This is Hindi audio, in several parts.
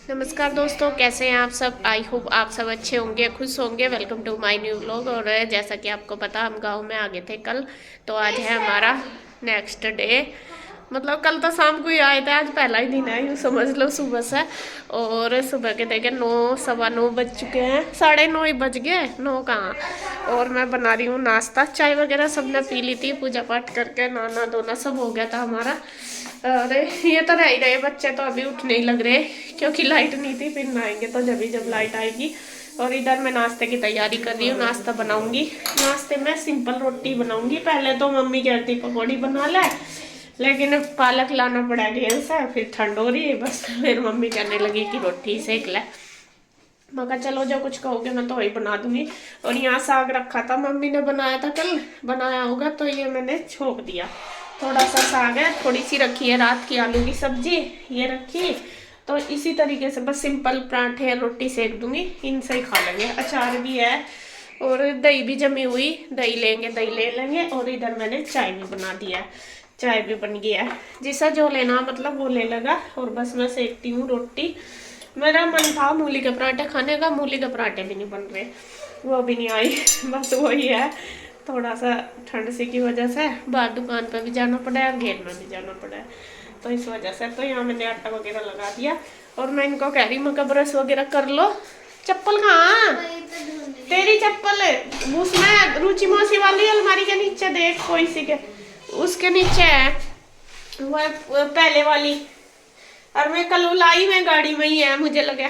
नमस्कार दोस्तों, कैसे हैं आप सब। आई होप आप सब अच्छे होंगे, खुश होंगे। Welcome to my new vlog. और जैसा कि आपको पता, हम गांव में आ गए थे कल, तो आज है हमारा नेक्स्ट डे। मतलब कल तो शाम को ही आए थे, आज पहला ही दिन है, यूँ समझ लो सुबह से। और सुबह के देखे 9 सवा 9 बज चुके हैं, 9:30 ही बज गए, 9 कहाँ। और मैं बना रही हूँ नाश्ता। चाय वगैरह सबने पी ली थी, पूजा पाठ करके नहाना धोना सब हो गया था हमारा। अरे ये तो रह ही रहे बच्चे, तो अभी उठ नहीं लग रहे क्योंकि लाइट नहीं थी। फिर नहाएंगे तो जब लाइट आएगी। और इधर मैं नाश्ते की तैयारी कर रही हूँ, नाश्ता बनाऊंगी। नाश्ते में सिंपल रोटी बनाऊंगी। पहले तो मम्मी कहती पकौड़ी बना ले, लेकिन पालक लाना पड़ा घेर से, फिर ठंड हो रही है बस। फिर मम्मी कहने लगी कि रोटी सेक ले। मैं कहा चलो जो कुछ कहोगे मैं तो वही बना दूंगी। और यहाँ साग रखा था, मम्मी ने बनाया था कल, बनाया होगा तो ये मैंने छोक दिया। थोड़ा सा साग है, थोड़ी सी रखी है रात की आलू की सब्जी, ये रखी। तो इसी तरीके से बस सिंपल पराठे रोटी सेक दूंगी, इनसे ही खा लेंगे। अचार भी है और दही भी जमी हुई, दही लेंगे, दही ले लेंगे। और इधर मैंने चाय भी बना दिया है, चाय भी बन गया है। जिसा जो लेना मतलब वो ले लगा। और बस मैं सेकती हूँ रोटी। मेरा मन था मूली के पराठे खाने का, मूली के पराठे भी नहीं बन रहे, वो भी नहीं आई। बस वही है, थोड़ा सा ठंड सी की वजह से बाहर दुकान पर भी जाना पड़ा है और घेर में भी जाना पड़ा है, तो इस वजह से। तो यहाँ मैंने आटा वगैरह लगा दिया। और मैं इनको कह रही, मैं ब्रश वगैरह कर लो। चप्पल कहाँ तेरी? चप्पल उसमें रुचि मौसी वाली अलमारी के नीचे देख, कोई सी के उसके नीचे है वो पहले वाली। और मैं कल लाई में गाड़ी में ही है, मुझे लगा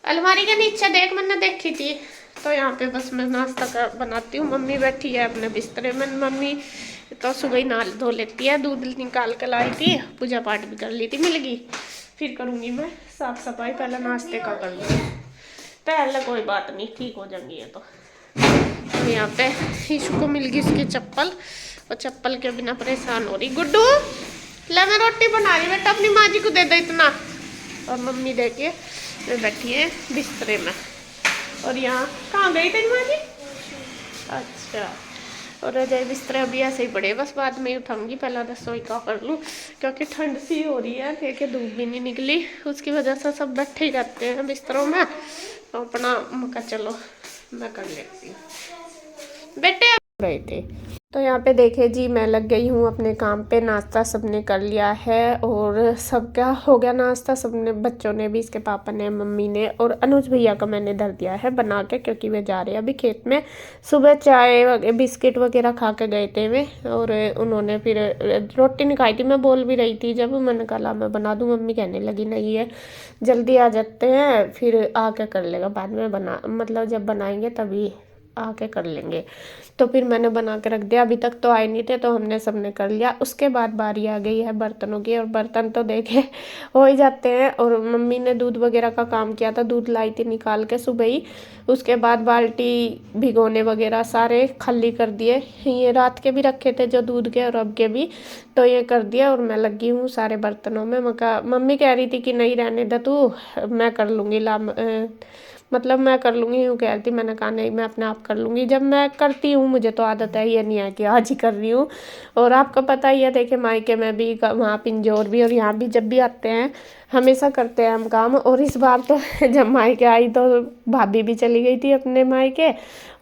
अलमारी के नीचे देख, मैंने देखी थी। तो यहाँ पे बस मैं नाश्ता कर बनाती हूँ। मम्मी बैठी है अपने बिस्तरे में। मम्मी तो सुबह ही नहा धो लेती है, दूध निकाल कर लाई थी, पूजा पाठ भी कर ली थी, मिल गई। फिर करूँगी मैं साफ सफाई, पहले नाश्ते का कर लूँगी। पहले कोई बात नहीं, ठीक हो जाएंगी ये तो। यहाँ पे इसको मिल गई इसकी चप्पल, और चप्पल के बिना परेशान हो रही। गुड्डू ले, मैं रोटी बना रही बेटा, अपनी माँ जी को दे दे इतना। और मम्मी देखे मैं बैठी है बिस्तरे में। और यहाँ कहाँ गई तेरी माँ जी? अच्छा। और रजाई बिस्तरे अभी ऐसे ही पड़े, बस बाद में ही उठाऊंगी। पहला रसोई का कर लूँ क्योंकि ठंड सी हो रही है, देखे धूप भी नहीं निकली, उसकी वजह से सब बैठे ही रहते हैं बिस्तरों में। तो अपना मौका चलो मैं कर लेती हूँ। बेटे रहे थे तो यहाँ पे देखे जी, मैं लग गई हूँ अपने काम पे। नाश्ता सबने कर लिया है और सबका हो गया नाश्ता, सबने, बच्चों ने भी, इसके पापा ने, मम्मी ने, और अनुज भैया का मैंने धर दिया है बना के, क्योंकि वे जा रहे हैं अभी खेत में। सुबह चाय बिस्किट वगैरह खा के गए थे वे। और उन्होंने फिर रोटी नहीं खाई थी। मैं बोल भी रही थी जब, मैंने कहा मैं बना दूँ, मम्मी कहने लगी नहीं है जल्दी आ जाते हैं, फिर आके कर लेगा बाद में, बना मतलब जब बनाएंगे तभी आके कर लेंगे। तो फिर मैंने बना के रख दिया। अभी तक तो आए नहीं थे तो हमने सबने कर लिया। उसके बाद बारी आ गई है बर्तनों की, और बर्तन तो देखे हो ही जाते हैं। और मम्मी ने दूध वगैरह का काम किया था, दूध लाई थी निकाल के सुबह ही। उसके बाद बाल्टी भिगोने वगैरह सारे खाली कर दिए, ये रात के भी रखे थे जो दूध के और अब के भी, तो ये कर दिया। और मैं लगी हूँ सारे बर्तनों में। मम्मी कह रही थी कि नहीं रहने दे तू, मैं कर लूँगी, मतलब मैं कर लूँगी, यूँ कह रही थी। मैंने कहा नहीं, मैं अपने आप कर लूँगी, जब मैं करती हूँ मुझे तो आदत है, ये नहीं है कि आज ही कर रही हूँ। और आपको पता ही है, देखे मायके में भी, वहाँ पिंजौर भी, और यहाँ भी जब भी आते हैं हमेशा करते हैं हम काम। और इस बार तो जब मायके आई तो भाभी भी चली गई थी अपने मायके,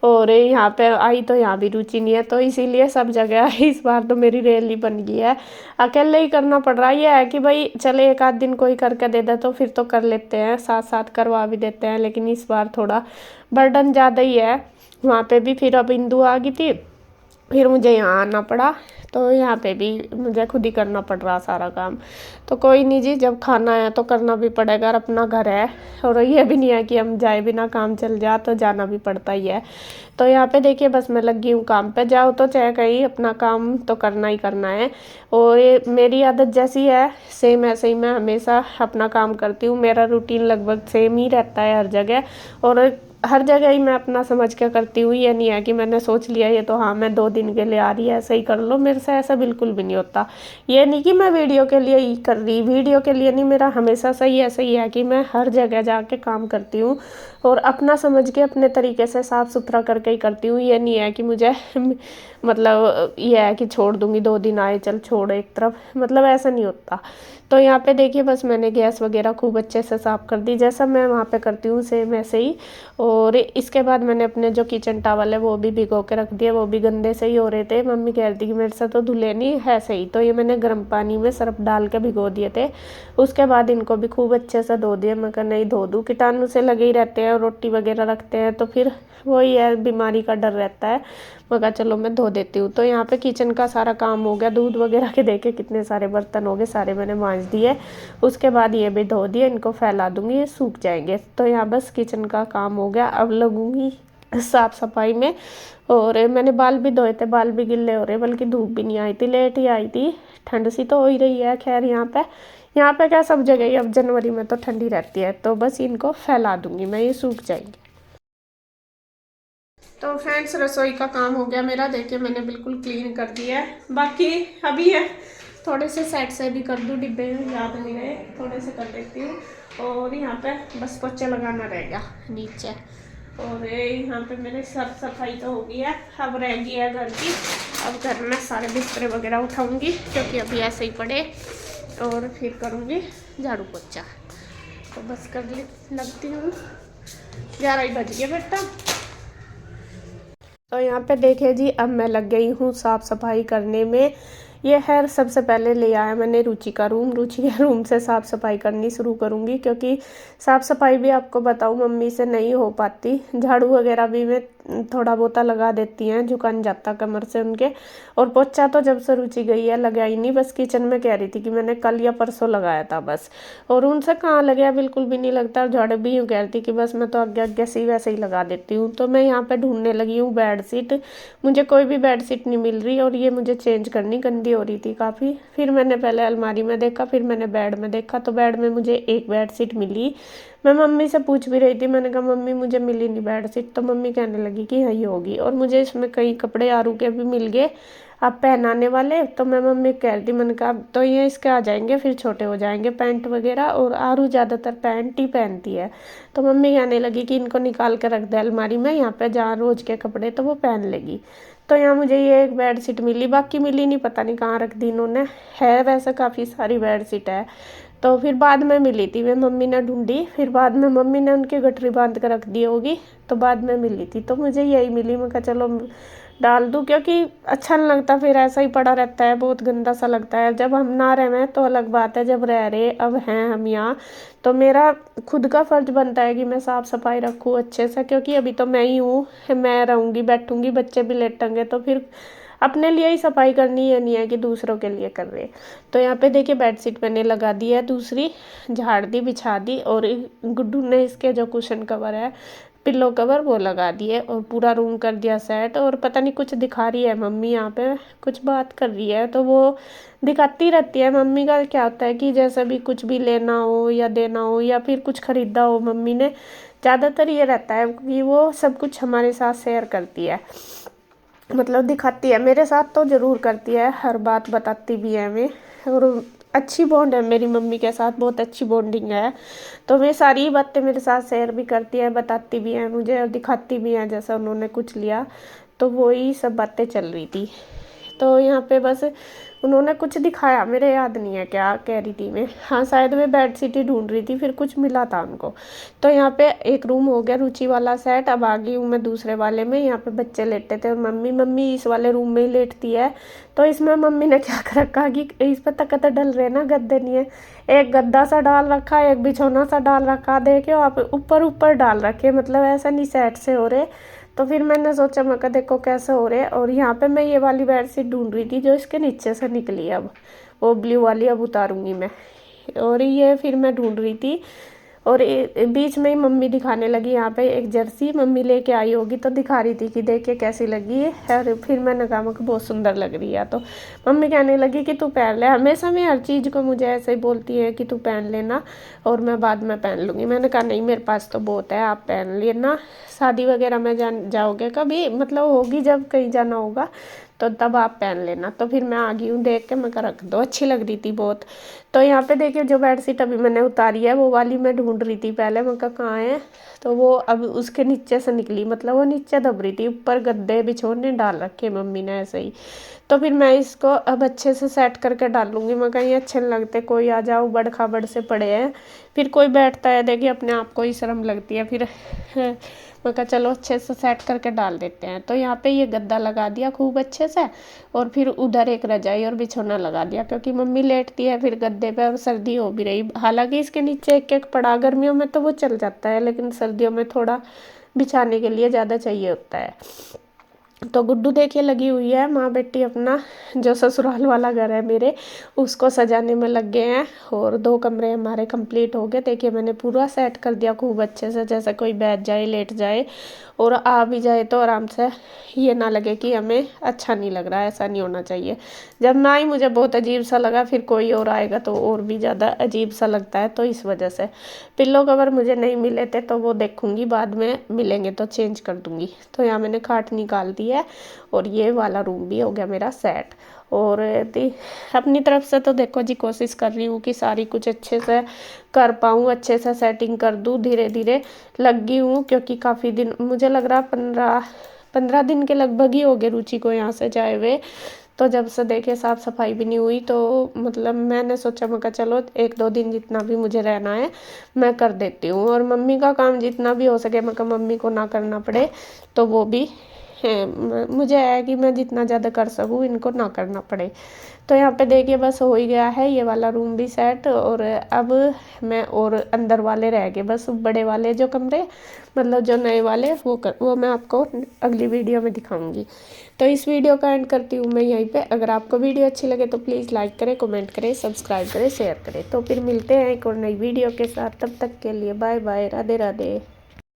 और यहाँ पे आई तो यहाँ भी रुचि नहीं है, तो इसीलिए सब जगह इस बार तो मेरी रैली बन गई है। अकेले ही करना पड़ रहा है। ये है कि भाई चले एक आध दिन कोई करके दे दे तो फिर तो कर लेते हैं, साथ साथ करवा भी देते हैं, लेकिन इस बार थोड़ा बर्डन ज़्यादा ही है। वहाँ पे भी फिर अब इंदू आ गई थी, फिर मुझे यहाँ आना पड़ा, तो यहाँ पे भी मुझे खुद ही करना पड़ रहा सारा काम। तो कोई नहीं जी, जब खाना है तो करना भी पड़ेगा, और अपना घर है। और ये भी नहीं है कि हम जाए बिना काम चल जा, तो जाना भी पड़ता ही है। तो यहाँ पे देखिए बस मैं लगी हूँ काम पे, जाओ तो चाहे कहीं, अपना काम तो करना ही करना है। और ये मेरी आदत जैसी है सेम ऐसे ही मैं हमेशा अपना काम करती हूँ। मेरा रूटीन लगभग सेम ही रहता है हर जगह। और हर जगह ही मैं अपना समझ के करती हूँ। ये नहीं है कि मैंने सोच लिया ये तो हाँ मैं 2 दिन के लिए आ रही है ऐसे ही कर लो, मेरे से ऐसा बिल्कुल भी नहीं होता। ये नहीं कि मैं वीडियो के लिए ही कर रही, वीडियो के लिए नहीं, मेरा हमेशा से ही ऐसा ही है कि मैं हर जगह जाके काम करती हूँ और अपना समझ के अपने तरीके से साफ़ सुथरा करके ही करती हूँ। ये नहीं है कि मुझे मतलब ये है कि छोड़ दूँगी 2 दिन आए चल छोड़ एक तरफ, मतलब ऐसा नहीं होता। तो यहाँ पे देखिए बस मैंने गैस वगैरह खूब अच्छे से साफ़ कर दी, जैसा मैं वहाँ पे करती हूँ सेम ऐसे ही। और इसके बाद मैंने अपने जो किचन टॉवल है वो भी भिगो के रख दिए, वो भी गंदे से ही हो रहे थे। मम्मी कह रही थी कि मेरे से तो धुले नहीं है सही, तो ये मैंने गर्म पानी में सर्फ डाल के भिगो दिए थे। उसके बाद इनको भी खूब अच्छे से धो दिया। मैं कहा नहीं धो दूँ, कीटाणु से लगे ही रहते हैं, रोटी वगैरह रखते हैं तो फिर वही है, बीमारी का डर रहता है। मैं कहा चलो मैं धो देती हूँ। तो यहाँ पे किचन का सारा काम हो गया, दूध वगैरह के देखे कितने सारे बर्तन हो गए, सारे मैंने मांज दिए। उसके बाद ये भी धो दिए, इनको फैला दूंगी, ये सूख जाएंगे। तो यहाँ बस किचन का काम हो गया, अब लगूंगी साफ सफाई में। और मैंने बाल भी धोए थे, बाल भी गिल्ले हो रहे, बल्कि धूप भी नहीं आई थी, लेट ही आई थी, ठंड सी तो हो ही रही है। खैर यहाँ पे क्या सब जगह ही अब जनवरी में तो ठंडी रहती है। तो बस इनको फैला दूंगी मैं, ये सूख जाएंगे। तो फ्रेंड्स रसोई का काम हो गया मेरा, देखिए मैंने बिल्कुल क्लीन कर दिया है। बाकी अभी है थोड़े से साइड से भी कर दूँ, डिब्बे याद नहीं रहे, थोड़े से कर देती हूँ। और यहाँ पे बस पोछा लगाना रहेगा नीचे। और यहाँ पे मेरे साफ सफाई तो हो गई है, अब रह गई है घर की। अब घर में सारे बिस्तरे वगैरह उठाऊँगी क्योंकि अभी ऐसे ही पड़े, और फिर करूँगी झाड़ू पोछा। तो बस कर लगती हूँ, 11 ही बज गए बेटा। तो यहाँ पे देखिए जी, अब मैं लग गई हूँ साफ़ सफाई करने में। ये खैर सबसे पहले ले आया मैंने रुचि का रूम, रुचि के रूम से साफ़ सफाई करनी शुरू करूँगी, क्योंकि साफ़ सफाई भी आपको बताऊँ मम्मी से नहीं हो पाती। झाड़ू वगैरह भी मैं थोड़ा बहुत लगा देती हैं, झुकन जाता कमर से उनके। और पोछा तो जब से रुचि गई है लगा ही नहीं, बस किचन में कह रही थी कि मैंने कल या परसों लगाया था बस, और उनसे कहाँ लगे, बिल्कुल भी नहीं लगता। और झाड़ू भी यूँ कह रही थी कि बस मैं तो आगे आगे से ही वैसे ही लगा देती हूँ। तो मैं यहाँ पे ढूंढने लगी हूँ बेडशीट, मुझे कोई भी बेडशीट नहीं मिल रही, और ये मुझे चेंज करनी, गंदी हो रही थी काफ़ी। फिर मैंने पहले अलमारी में देखा, फिर मैंने बेड में देखा, तो बेड में मुझे एक बेडशीट मिली। मैं मम्मी से पूछ भी रही थी, मैंने कहा मम्मी मुझे मिली नहीं बेडशीट, तो मम्मी कहने लगी कि यही होगी। और मुझे इसमें कई कपड़े आरू के भी मिल गए अब पहनाने वाले। तो मैं मम्मी कह रही थी, मैंने कहा तो ये इसके आ जाएंगे, फिर छोटे हो जाएंगे पैंट वगैरह, और आरू ज़्यादातर पैंट ही पहनती है। तो मम्मी कहने लगी कि इनको निकाल कर रख दे अलमारी में, यहाँ पे जहाँ रोज़ के कपड़े तो वो पहन लेगी। तो यहाँ मुझे ये एक बेडशीट मिली, बाकी मिली नहीं, पता नहीं कहाँ रख दी इन्होंने। है वैसे काफ़ी सारी बेडशीट है। तो फिर बाद में मिली थी, वे मम्मी ने ढूंढी, फिर बाद में मम्मी ने उनकी गठरी बांध कर रख दी होगी, तो बाद में मिली थी। तो मुझे यही मिली, मैं कहा चलो डाल दूँ, क्योंकि अच्छा नहीं लगता फिर ऐसा ही पड़ा रहता है, बहुत गंदा सा लगता है। जब हम ना रहे तो अलग बात है, जब रह रहे अब हैं हम यहाँ, तो मेरा खुद का फर्ज बनता है कि मैं साफ़ सफाई रखूँ अच्छे से, क्योंकि अभी तो मैं ही हूँ, मैं रहूँगी बैठूँगी, बच्चे भी लेटेंगे, तो फिर अपने लिए ही सफाई करनी है, नहीं है कि दूसरों के लिए कर रहे। तो यहाँ पे देखिए बेडशीट मैंने लगा दी है, दूसरी झाड़ दी, बिछा दी, और गुड्डू ने इसके जो कुशन कवर है, पिल्लो कवर, वो लगा दिए, और पूरा रूम कर दिया सेट। और पता नहीं कुछ दिखा रही है मम्मी, यहाँ पे कुछ बात कर रही है, तो वो दिखाती रहती है। मम्मी का क्या होता है कि जैसे भी कुछ भी लेना हो या देना हो या फिर कुछ खरीदा हो, मम्मी ने ज़्यादातर ये रहता है कि वो सब कुछ हमारे साथ शेयर करती है, मतलब दिखाती है। मेरे साथ तो ज़रूर करती है, हर बात बताती भी है हमें, और अच्छी बॉन्ड है मेरी मम्मी के साथ, बहुत अच्छी बॉन्डिंग है। तो वे सारी बातें मेरे साथ शेयर भी करती है, बताती भी है मुझे, और दिखाती भी हैं। जैसा उन्होंने कुछ लिया तो वही सब बातें चल रही थी। तो यहाँ पे बस उन्होंने कुछ दिखाया, मेरे याद नहीं है क्या कह रही थी मैं, हाँ शायद वे बेडशीट ही ढूंढ रही थी, फिर कुछ मिला था उनको। तो यहाँ पे एक रूम हो गया रुचि वाला सेट। अब आ गई हूँ मैं दूसरे वाले में, यहाँ पे बच्चे लेटे थे, और मम्मी इस वाले रूम में ही लेटती है। तो इसमें मम्मी ने क्या कर रखा कि इस पर तकत डल रहे ना, गद्दे नहीं है, एक गद्दा सा डाल रखा, एक बिछौना सा डाल रखा, देखे आप ऊपर ऊपर डाल रखे, मतलब ऐसा नहीं सेट से हो रहे। तो फिर मैंने सोचा, मैं कहा देखो कैसे हो रहे। और यहाँ पे मैं ये वाली बेडशीट ढूंढ रही थी जो इसके नीचे से निकली, अब वो ब्लू वाली अब उतारूंगी मैं, और ये फिर मैं ढूंढ रही थी। और बीच में ही मम्मी दिखाने लगी यहाँ पे एक जर्सी मम्मी लेके आई होगी तो दिखा रही थी कि देख के कैसी लगी है। और फिर मैंने कहा कि बहुत सुंदर लग रही है, तो मम्मी कहने लगी कि तू पहन ले। हमेशा में हर चीज़ को मुझे ऐसे ही बोलती है कि तू पहन लेना और मैं बाद में पहन लूँगी। मैंने कहा नहीं, मेरे पास तो बहुत है, आप पहन लेना। शादी वगैरह में जाओगे कभी, मतलब होगी जब कहीं जाना होगा तो तब आप पहन लेना। तो फिर मैं आ गई हूँ, देख के मैं कहा रख दो, अच्छी लग रही थी बहुत। तो यहाँ पे देखिए जो बेडशीट अभी मैंने उतारी है वो वाली मैं ढूंढ रही थी पहले, मैं कहा कहाँ है, तो वो अब उसके नीचे से निकली, मतलब वो नीचे दब रही थी, ऊपर गद्दे बिछोने डाल रखे मम्मी ने ऐसे ही। तो फिर मैं इसको अब अच्छे से सेट करके डालूंगी। मैं कहीं अच्छे नहीं लगते, कोई आ जाओ बड़ खाबड़ से पड़े हैं, फिर कोई बैठता है देखिए अपने आप को ही शर्म लगती है फिर मैं कहा चलो अच्छे से सेट करके डाल देते हैं। तो यहाँ पे ये गद्दा लगा दिया खूब अच्छे से, और फिर उधर एक रजाई और बिछौना लगा दिया, क्योंकि मम्मी लेटती है फिर गद्दे पे और सर्दी हो भी रही। हालांकि इसके नीचे एक एक पड़ा, गर्मियों में तो वो चल जाता है, लेकिन सर्दियों में थोड़ा बिछाने के लिए ज़्यादा चाहिए होता है। तो गुड्डू देखिए लगी हुई है, माँ बेटी अपना जो ससुराल वाला घर है मेरे, उसको सजाने में लग गए हैं। और 2 कमरे हमारे कंप्लीट हो गए। देखिए मैंने पूरा सेट कर दिया खूब अच्छे से, जैसे कोई बैठ जाए लेट जाए और आ भी जाए तो आराम से, ये ना लगे कि हमें अच्छा नहीं लग रहा है, ऐसा नहीं होना चाहिए। जब ना ही मुझे बहुत अजीब सा लगा, फिर कोई और आएगा तो और भी ज़्यादा अजीब सा लगता है। तो इस वजह से पिल्लो कवर मुझे नहीं मिले थे, तो वो देखूंगी बाद में मिलेंगे तो चेंज कर दूंगी। तो यहाँ मैंने खाट निकाल दी है और ये वाला रूम भी हो गया मेरा सेट। और अपनी तरफ से तो देखो जी कोशिश कर रही हूँ कि सारी कुछ अच्छे से कर पाऊँ, अच्छे से सेटिंग कर दूँ, धीरे धीरे लगी हूँ। क्योंकि काफ़ी दिन मुझे लग रहा 15 दिन के लगभग ही हो गए रुचि को यहाँ से जाए हुए। तो जब से देखे साफ़ सफाई भी नहीं हुई, तो मतलब मैंने सोचा मैं कहा चलो 1-2 दिन जितना भी मुझे रहना है मैं कर देती हूँ। और मम्मी का काम जितना भी हो सके मैं कहा मम्मी को ना करना पड़े, तो वो भी है, मुझे है कि मैं जितना ज़्यादा कर सकूँ इनको ना करना पड़े। तो यहाँ पे देखिए बस हो ही गया है ये वाला रूम भी सेट। और अब मैं और अंदर वाले रह गए बस, बड़े वाले जो कमरे, मतलब जो नए वाले, वो मैं आपको अगली वीडियो में दिखाऊंगी। तो इस वीडियो का एंड करती हूँ मैं यहीं पे। अगर आपको वीडियो अच्छी लगे तो प्लीज़ लाइक करें, कमेंट करें, सब्सक्राइब करें, शेयर करें। तो फिर मिलते हैं एक और नई वीडियो के साथ, तब तक के लिए बाय बाय, राधे राधे।